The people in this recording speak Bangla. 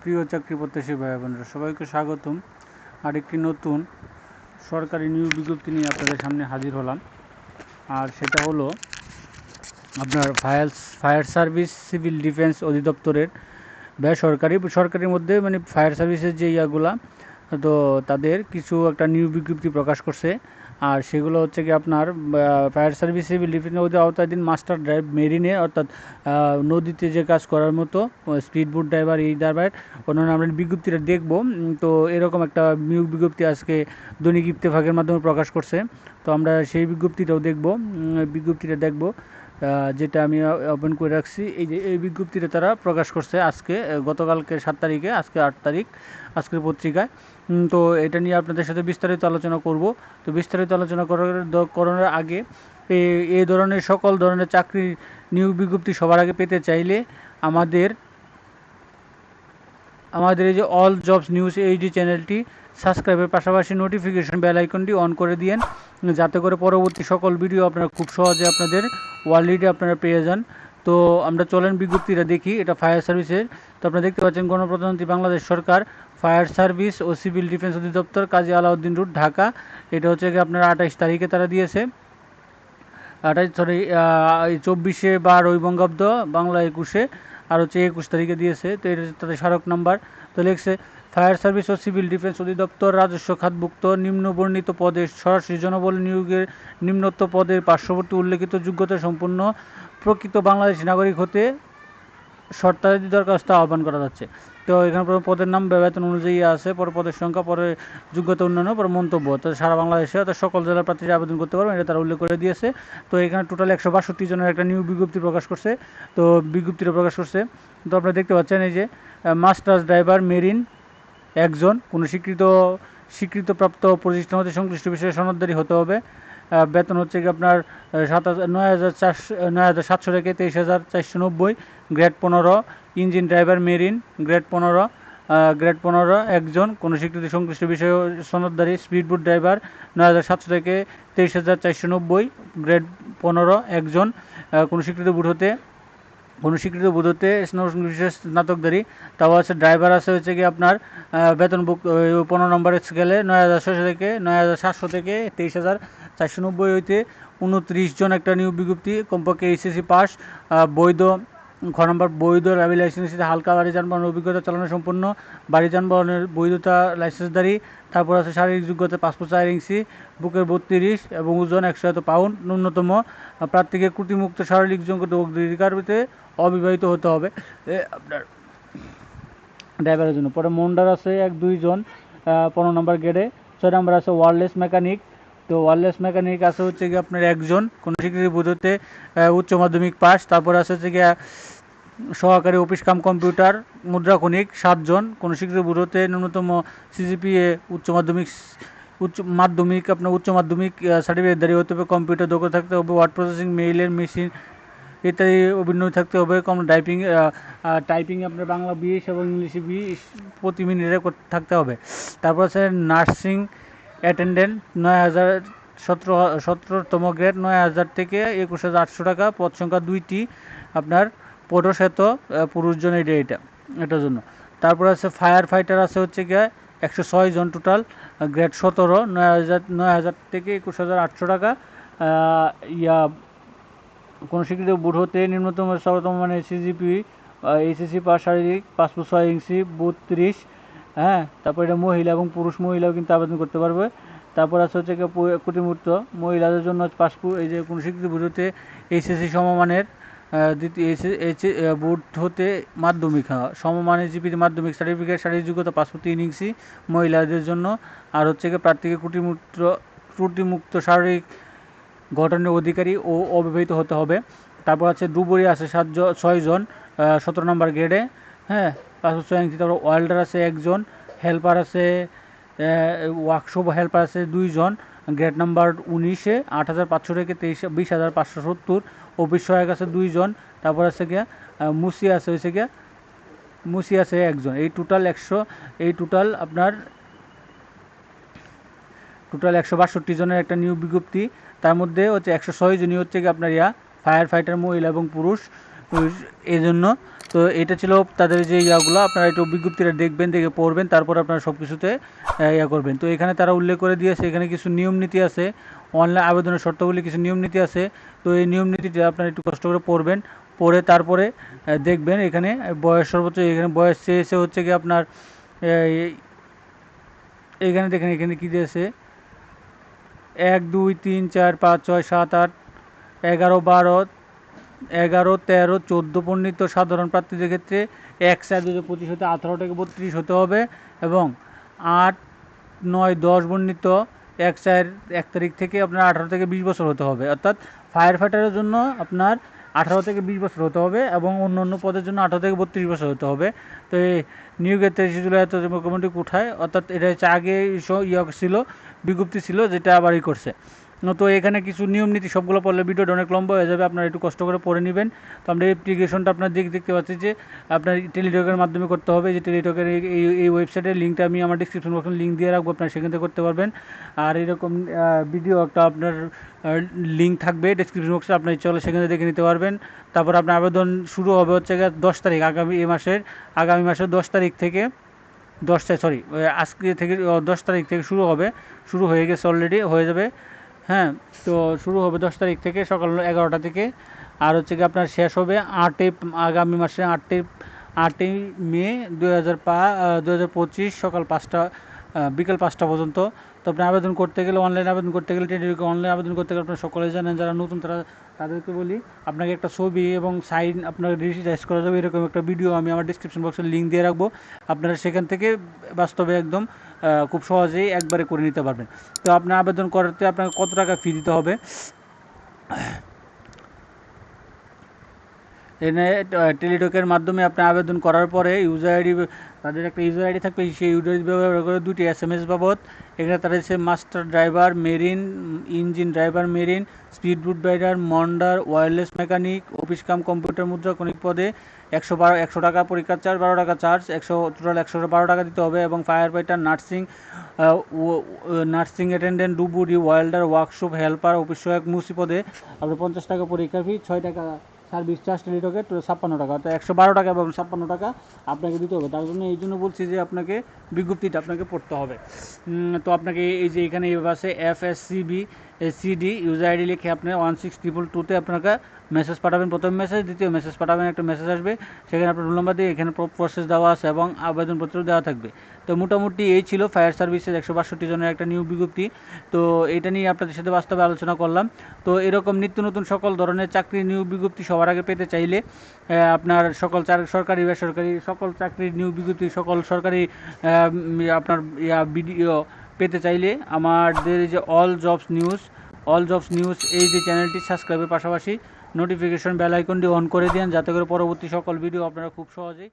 প্রিয় চাকরি প্রত্যাশী ভাই বোনেরা, সবাইকে স্বাগতম। আরেকটি নতুন সরকারি নিয়োগ বিজ্ঞপ্তি নিয়ে আপনাদের সামনে হাজির হলাম। আর সেটা হলো আপনার ফায়ার সার্ভিস সিভিল ডিফেন্স অধিদপ্তরের সরকারির মধ্যে মানে ফায়ার সার্ভিসের যে ইয়াগুলা, তো তাদের কিছু একটা নিয়োগ বিজ্ঞপ্তি প্রকাশ করছে। আর সেগুলো হচ্ছে কি আপনার ফায়ার সার্ভিস সিভিল ডিফেন্সের আওতাধীন মাস্টার ড্রাইভ মেরিনে, অর্থাৎ নদীতে যে কাজ করার মতো স্পিড বোট ড্রাইভার, এই ড্রাইভার অন্যান্য আমরা বিজ্ঞপ্তিটা দেখব। তো এরকম একটা নিয়োগ বিজ্ঞপ্তি আজকে দৈনিক ইত্তেফাকের মাধ্যমে প্রকাশ করছে। তো আমরা সেই বিজ্ঞপ্তিটা দেখব, যেটা আমি ওপেন করে রাখছি। এই বিজ্ঞপ্তিটা তারা প্রকাশ করছে আজকে, গতকালকে 7 তারিখে, আজকে 8 তারিখ, আজকের পত্রিকায়। তো এটা নিয়ে আপনাদের সাথে বিস্তারিত আলোচনা করব। তো বিস্তারিত আলোচনা করার আগে এই ধরনের সকল ধরনের চাকরি নিয়োগ বিজ্ঞপ্তি সবার আগে পেতে চাইলে আমাদের এই যে অল জবস নিউজ এইচডি চ্যানেলটি সাবস্ক্রাইবের পাশাপাশি নোটিফিকেশন বেল আইকনটি অন করে দিয়েন, যাতে করে পরবর্তী সকল ভিডিও আপনারা খুব সহজে আপনাদের ওয়ালেটে আপনারা পেয়ে যান। তো আমরা চলেন বিজ্ঞপ্তিটা দেখি। এটা ফায়ার সার্ভিসের। তো আপনারা দেখতে পাচ্ছেন, গণপ্রজাতন্ত্রী বাংলাদেশ সরকার ফায়ার সার্ভিস ও সিভিল ডিফেন্স অধিদপ্তর, কাজী আলাউদ্দিন রোড, ঢাকা। এটা হচ্ছে কি আপনার 28 তারিখে তারা দিয়েছে। 24/12 বঙ্গাব্দ, বাংলা 21-এ, আর হচ্ছে 21 তারিখে দিয়েছে। তো এটা তাদের স্মারক নাম্বার। তো লিখছে, ফায়ার সার্ভিস ও সিভিল ডিফেন্স অধিদপ্তর রাজস্ব খাতভুক্ত নিম্ন বর্ণিত পদে সরাসরি জনবল নিয়োগের নিম্নোক্ত পদের পার্শ্ববর্তী উল্লেখিত যোগ্যতা সম্পন্ন প্রকৃত বাংলাদেশী নাগরিক হতে শর্তাদি দরখাস্ত আহ্বান করা যাচ্ছে। তো এখানে পদের নাম, বেতন অনুযায়ী আছে, পরে পদের সংখ্যা, পরে যোগ্যতা অন্যান্য, পরে মন্তব্য। তো সারা বাংলাদেশে অর্থাৎ সকল জেলার প্রার্থীরা আবেদন করতে পারবেন, এটা তারা উল্লেখ করে দিয়েছে। তো এখানে টোটাল 162 জনের একটা নিয়োগ বিজ্ঞপ্তি প্রকাশ করছে। তো বিজ্ঞপ্তিটা প্রকাশ করছে। তো আপনারা দেখতে পাচ্ছেন, এই যে মাস্টার্স ড্রাইভার মেরিন একজন, কোনো স্বীকৃতপ্রাপ্ত প্রতিষ্ঠান হতে সংশ্লিষ্ট বিষয়ে সনদদারি হতে হবে। বেতন হচ্ছে কি আপনার 9,700 থেকে 23,490। Grade 15 engine driver marine, grade 15 একজন, কোনো স্বীকৃতি সংশ্লিষ্ট বিষয়ে সনদদারি। স্পিডবোট ড্রাইভার 9,700 থেকে 23,490। গ্রেড 15 একজন, কোনো স্বীকৃত বোধ হতে বিশেষ স্নাতকধারী। তাও আছে ড্রাইভার আছে হচ্ছে কি আপনার বেতন 15 নম্বরের স্কেলে 9,700 থেকে 23,490 হইতে 29 জন একটা নিয়োগ বিজ্ঞপ্তি, কমপক্ষে এইচএসসি পাস, বৈধ বৈধ ড্রাইভিং লাইসেন্স, হালকা বাড়ি যানবাহনের অভিজ্ঞতা চালানো সম্পন্ন, বাড়ি যানবাহনের বৈধতা লাইসেন্সধারী। তারপর আছে শারীরিক যোগ্যতা 5 ফুট 4 ইঞ্চি, বুকের 32 এবং ওজন 100 পাউন্ড। ন্যূনতম প্রার্থীকে ত্রুটিমুক্ত শারীরিক যোগ্যতা অধিকারিতে অবিবাহিত হতে হবে আপনার ড্রাইভারের জন্য। পরে মন্ডার আছে 1-2 জন, 15 নম্বর গ্রেডে। 6 নম্বর আছে ওয়্যারলেস মেকানিক। তো ওয়্যারলেস মেকানিক আছে হচ্ছে কি আপনার একজন, কোনো স্বীকৃতি বোধতে উচ্চ মাধ্যমিক পাস। তারপর আছে হচ্ছে গিয়ে সহকারী অফিস কাম কম্পিউটার মুদ্রাক্ষণিক 7 জন, কোনো স্বীকৃতি বোধতে ন্যূনতম সিজিপিএ উচ্চ মাধ্যমিক সার্টিফিকেটধারী হতে হবে, কম্পিউটার দক্ষ থাকতে হবে, ওয়ার্ড প্রসেসিং, মেইলের মেশিন ইত্যাদি অভিনয় থাকতে হবে, কম টাইপিং আপনার বাংলা 20 এবং ইংলিশে 20 প্রতি মিনিটে থাকতে হবে। তারপর আছে নার্সিং অ্যাটেন্ডেন্ট 9,017তম গ্রেড, 9,000 থেকে 21,800 টাকা, পদ সংখ্যা 2টি, আপনার পদশত পুরুষজন, এটার জন্য। তারপর আছে ফায়ার ফাইটার আছে হচ্ছে গিয়ে 106 জন টোটাল, গ্রেড 17, 9,000 থেকে 21,800 টাকা। কোনো স্বীকৃত বোর্ড হতে নিম্নতম মানে সিজিপি, এইচএসসি পাস, শারীরিক 5 ফুট 6 ইঞ্চি, 32। হ্যাঁ, তারপর এটা মহিলা এবং মহিলাও কিন্তু আবেদন করতে পারবে। তারপর আছে হচ্ছে প্রতিমূর্ত মহিলাদের জন্য 5 ফুট, এই যে কোনো স্বীকৃত বোর্ড হতে এইচএসসি সমমানের, বোর্ড হতে মাধ্যমিক, সমমানের জিপিতে মাধ্যমিক সার্টিফিকেট, শারীরিক যোগ্যতা 5 ফুট 3 ইঞ্চি মহিলাদের জন্য। আর হচ্ছে প্রার্থীকে ত্রুটিমুক্ত শারীরিক গঠনের অধিকারী ও অবিবাহিত হতে হবে। তারপর আছে ডুবুরি আছে 6 জন, 17 নম্বর গ্রেডে, হ্যাঁ, 5 ফুট 6 ইঞ্চি। তারপর ওয়েল্ডার আছে একজন, হেল্পার আছে ওয়ার্কশপ হেল্পার আছে 2 জন, গ্রেড নাম্বার 19-এ, 8,500 থেকে 20,570। অফিস সহায়ক আছে 2 জন। তারপর আছে গিয়া মুসি আছে একজন। এই টোটাল আপনার 162 জনের একটা নিয়োগ বিজ্ঞপ্তি। তার মধ্যে হচ্ছে 106 জনই হচ্ছে কি আপনার ফায়ার ফাইটার মহিলা এবং পুরুষ, এই জন্য। তো এটা ছিল তাদের যে ইয়াগুলো, আপনারা একটু বিজ্ঞপ্তিটা দেখবেন, দেখে পড়বেন, তারপর আপনারা সব কিছুতে ইয়া করবেন। তো এখানে তারা উল্লেখ করে দিয়েছে, এখানে কিছু নিয়ম নীতি আছে, অনলাইন আবেদনের শর্তাবলী কিছু নিয়ম নীতি আছে। তো এই নিয়ম নীতিটা আপনারা একটু কষ্ট করে পড়বেন, পড়ে তারপরে দেখবেন। এখানে বয়স সর্বোচ্চ, এখানে বয়স চেয়েছে হচ্ছে কি আপনার এখানে দেখেন এখানে কী দিয়েছে 1 2 3 4 5 6 7 8 11 12 11 13 14 বর্ণিত সাধারণ প্রার্থীদের ক্ষেত্রে 1/4/2025 হতে 18 থেকে 32 হতে হবে, এবং 8 9 10 বর্ণিত 1/4 তারিখ থেকে আপনার 18 থেকে 20 বছর হতে হবে। অর্থাৎ ফায়ার ফাইটারের জন্য আপনার 18 থেকে 20 বছর হতে হবে, এবং অন্য অন্য পদের জন্য 18 থেকে 32 বছর হতে হবে। তো এই নিয়োগের 23 জুলাই মুখ্যমন্ত্রী কোঠায়, অর্থাৎ এটা হচ্ছে আগে ছিল, বিজ্ঞপ্তি ছিল, যেটা আবারই করছে। তো এখানে কিছু নিয়ম নীতি সবগুলো পড়লে ভিডিওটা অনেক লম্বা হয়ে যাবে, আপনারা একটু কষ্ট করে পড়ে নেবেন। তো আমরা অ্যাপ্লিকেশনটা আপনার দেখতে পাচ্ছি যে আপনার টেলিটকের মাধ্যমে করতে হবে। যে টেলিটকের এই ওয়েবসাইটের লিঙ্কটা আমি আমার ডিসক্রিপশন বক্সে লিঙ্ক দিয়ে রাখবো, আপনারা সেখান থেকে করতে পারবেন। আর এরকম ভিডিও একটা আপনার লিঙ্ক থাকবে ডিসক্রিপশন বক্সে, আপনি চলে সেখানে দেখে নিতে পারবেন। তারপর আপনার আবেদন শুরু হবে হচ্ছে 10 তারিখ, আগামী মাসের 10 তারিখ থেকে আজকে থেকে 10 তারিখ থেকে শুরু হয়ে গেছে, অলরেডি হয়ে যাবে। হ্যাঁ, তো শুরু হবে 10 তারিখ থেকে সকাল 11টা থেকে, আর হচ্ছে কি আপনার শেষ হবে আগামী মাসে 8ই মে 2025 সকাল 5টা বিকেল 5টা পর্যন্ত। তো আপনি আবেদন করতে গেলে, অনলাইনে আবেদন করতে গেলে, অনলাইনে আবেদন করতে গেলে আপনারা সকলেই জানেন, যারা নতুন তাদেরকে বলি, আপনাকে একটা ছবি এবং সাইন আপনার রিজিস্টার করা যাবে, এরকম একটা ভিডিও আমি আমার ডিসক্রিপশন বক্সে লিঙ্ক দিয়ে রাখবো। আপনারা সেখান থেকে বাস্তবে একদম খুব সহজেই একবারে করে নিতে পারবেন। তো আপনার আবেদন করতে আপনাকে কত টাকা ফি দিতে হবে, এনে টেলিটকের মাধ্যমে আপনি আবেদন করার পরে তাদের একটা ইউজার আইডি থাকবে, সেই ইউজার আইডি ব্যবহার করে 2টি SMS বাবদ। এখানে তারা হচ্ছে master driver marine, engine driver marine, speedboat rider, মন্ডার, wireless mechanic, office cum computer মুদ্রাক্ষণিক পদে 100 টাকা পরীক্ষার চার্জ, 12 টাকা চার্জ, টোটাল 112 টাকা দিতে হবে। এবং ফায়ার ফাইটার, নার্সিং অ্যাটেন্ডেন্ট, ডুবুরি, ওয়েল্ডার, ওয়ার্কশপ হেল্পার, অফিস সহায়ক মুসি পদে আপনার 50 টাকা পরীক্ষা ফি, 6 টাকা সার্ভিস চার্জ টেলিটকের 56 টাকা, অর্থাৎ 112 টাকা এবং 56 টাকা আপনাকে দিতে হবে। তার জন্য এই জন্য বলছি যে আপনাকে বিজ্ঞপ্তিটা আপনাকে পড়তে হবে। তো আপনাকে এই যে এখানে আছে FSCB/CD ইউজার আইডি লিখে আপনি 16222-তে আপনাকে মেসেজ পাঠাবেন, প্রথম মেসেজ, দ্বিতীয় মেসেজ পাঠাবেন, একটা মেসেজ আসবে, সেখানে আপনার রোল নাম্বার দিয়ে এখানে প্রসেস দেওয়া আছে এবং আবেদনপত্র দেওয়া থাকবে। তো মোটামুটি এই ছিল ফায়ার সার্ভিসের 162 জনের একটা নিয়োগ বিজ্ঞপ্তি। তো এটা নিয়ে আপনাদের সাথে বাস্তবে আলোচনা করলাম। তো এরকম নিত্য নতুন সকল ধরনের চাকরির নিয়োগ বিজ্ঞপ্তি সবার আগে পেতে চাইলে আপনার সকল সরকারি বেসরকারি সকল চাকরির নিয়োগ বিজ্ঞপ্তি, সকল সরকারি আপনার ভিডিও পেতে চাইলে আমাদের যে অল জবস নিউজ এই যে চ্যানেলটি সাবস্ক্রাইবের পাশাপাশি নোটিফিকেশন বেল আইকনটি অন করে দিন, যাতে করে পরবর্তী সকল ভিডিও আপনারা খুব সহজেই